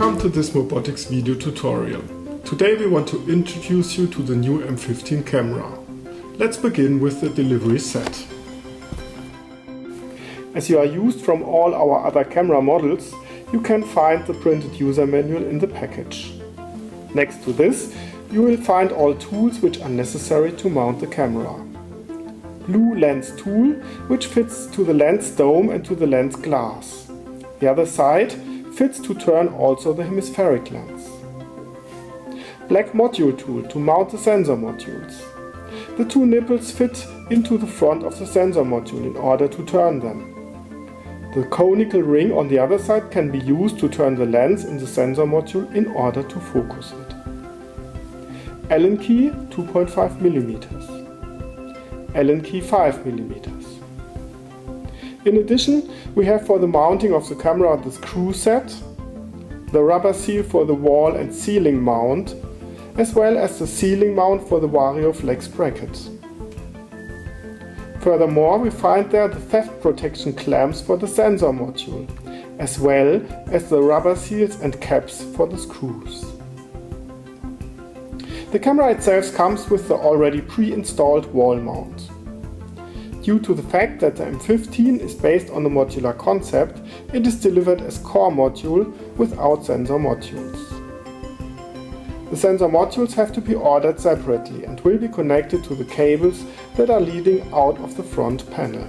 Welcome to this Mobotics video tutorial. Today we want to introduce you to the new M15 camera. Let's begin with the delivery set. As you are used from all our other camera models, you can find the printed user manual in the package. Next to this, you will find all tools which are necessary to mount the camera. Blue lens tool, which fits to the lens dome and to the lens glass. The other side fits to turn also the hemispheric lens. Black module tool to mount the sensor modules. The two nipples fit into the front of the sensor module in order to turn them. The conical ring on the other side can be used to turn the lens in the sensor module in order to focus it. Allen key 2.5 mm. Allen key 5 mm. In addition, we have for the mounting of the camera the screw set, the rubber seal for the wall and ceiling mount, as well as the ceiling mount for the Vario Flex bracket. Furthermore, we find there the theft protection clamps for the sensor module, as well as the rubber seals and caps for the screws. The camera itself comes with the already pre-installed wall mount. Due to the fact that the M15 is based on the modular concept, it is delivered as core module without sensor modules. The sensor modules have to be ordered separately and will be connected to the cables that are leading out of the front panel.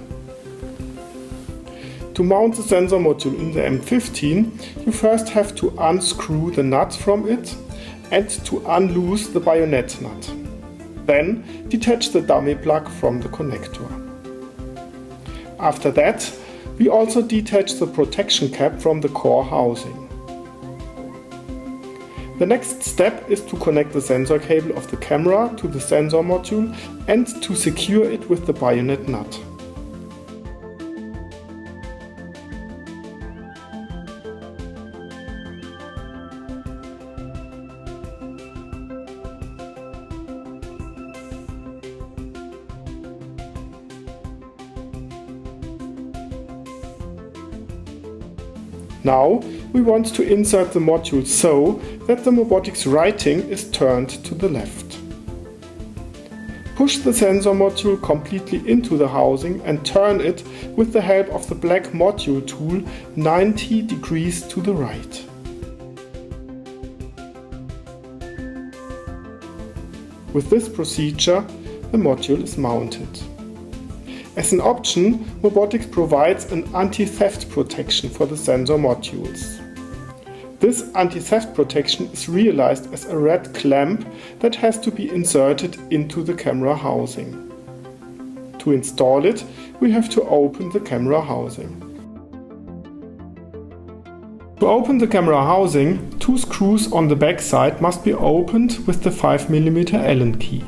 To mount the sensor module in the M15, you first have to unscrew the nuts from it and to unloose the bayonet nut. Then detach the dummy plug from the connector. After that, we also detach the protection cap from the core housing. The next step is to connect the sensor cable of the camera to the sensor module and to secure it with the bayonet nut. Now we want to insert the module so that the Mobotics writing is turned to the left. Push the sensor module completely into the housing and turn it with the help of the black module tool 90 degrees to the right. With this procedure, the module is mounted. As an option, Mobotics provides an anti-theft protection for the sensor modules. This anti-theft protection is realized as a red clamp that has to be inserted into the camera housing. To install it, we have to open the camera housing. To open the camera housing, two screws on the back side must be opened with the 5 mm Allen key.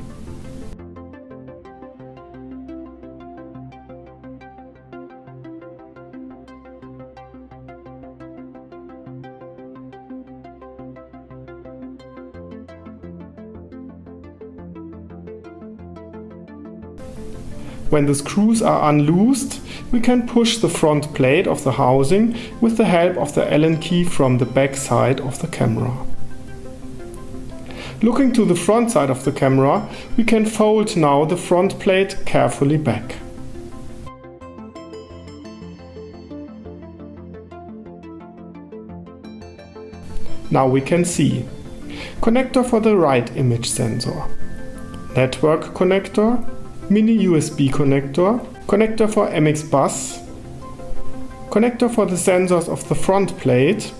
When the screws are unloosed, we can push the front plate of the housing with the help of the Allen key from the back side of the camera. Looking to the front side of the camera, we can fold now the front plate carefully back. Now we can see connector for the right image sensor, network connector, mini USB connector, connector for MX bus, connector for the sensors of the front plate,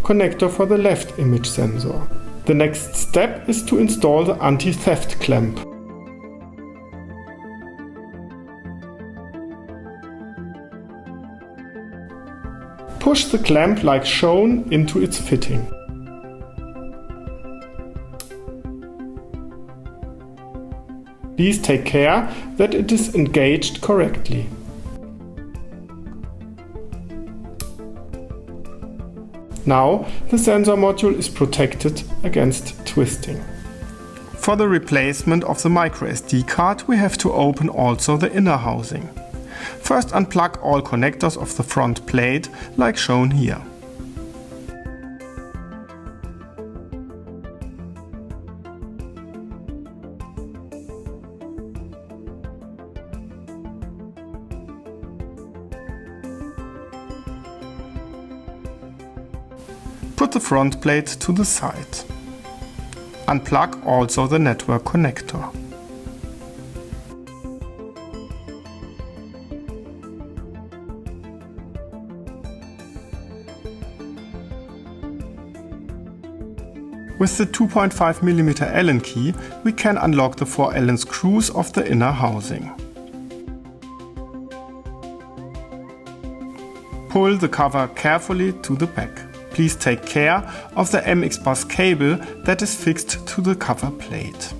connector for the left image sensor. The next step is to install the anti-theft clamp. Push the clamp like shown into its fitting. Please take care that it is engaged correctly. Now the sensor module is protected against twisting. For the replacement of the microSD card, we have to open also the inner housing. First unplug all connectors of the front plate, like shown here. put the front plate to the side. Unplug also the network connector. With the 2.5mm Allen key, we can unlock the 4 Allen screws of the inner housing. Pull the cover carefully to the back. Please take care of the MX bus cable that is fixed to the cover plate.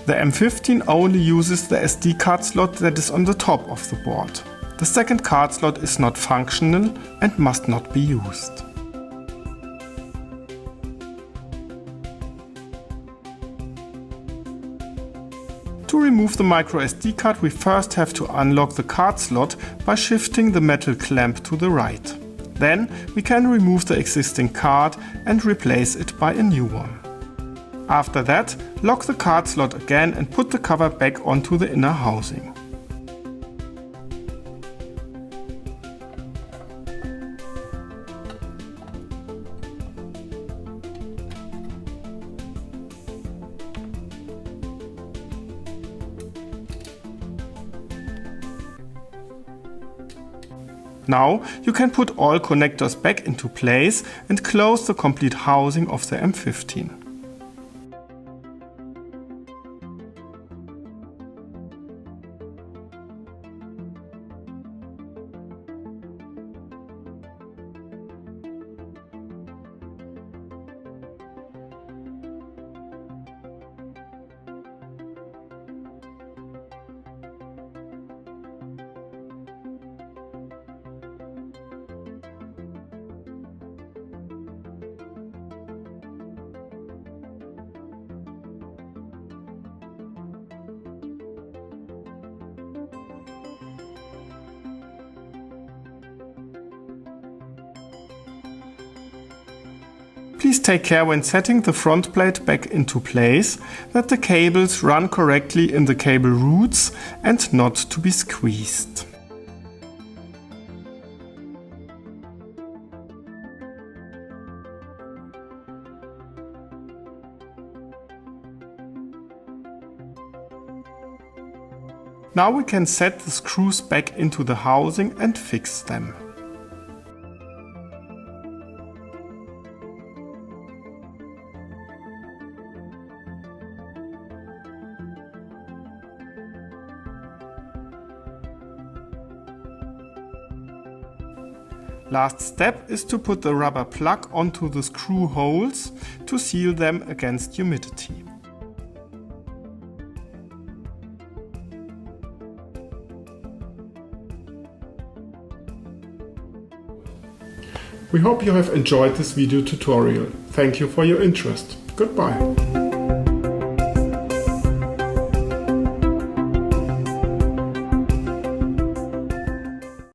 The M15 only uses the SD card slot that is on the top of the board. The second card slot is not functional and must not be used. To remove the microSD card, we first have to unlock the card slot by shifting the metal clamp to the right. Then we can remove the existing card and replace it by a new one. After that, lock the card slot again and put the cover back onto the inner housing. Now you can put all connectors back into place and close the complete housing of the M15. Please take care when setting the front plate back into place that the cables run correctly in the cable roots and not to be squeezed. Now we can set the screws back into the housing and fix them. Last step is to put the rubber plug onto the screw holes to seal them against humidity. We hope you have enjoyed this video tutorial. Thank you for your interest. Goodbye.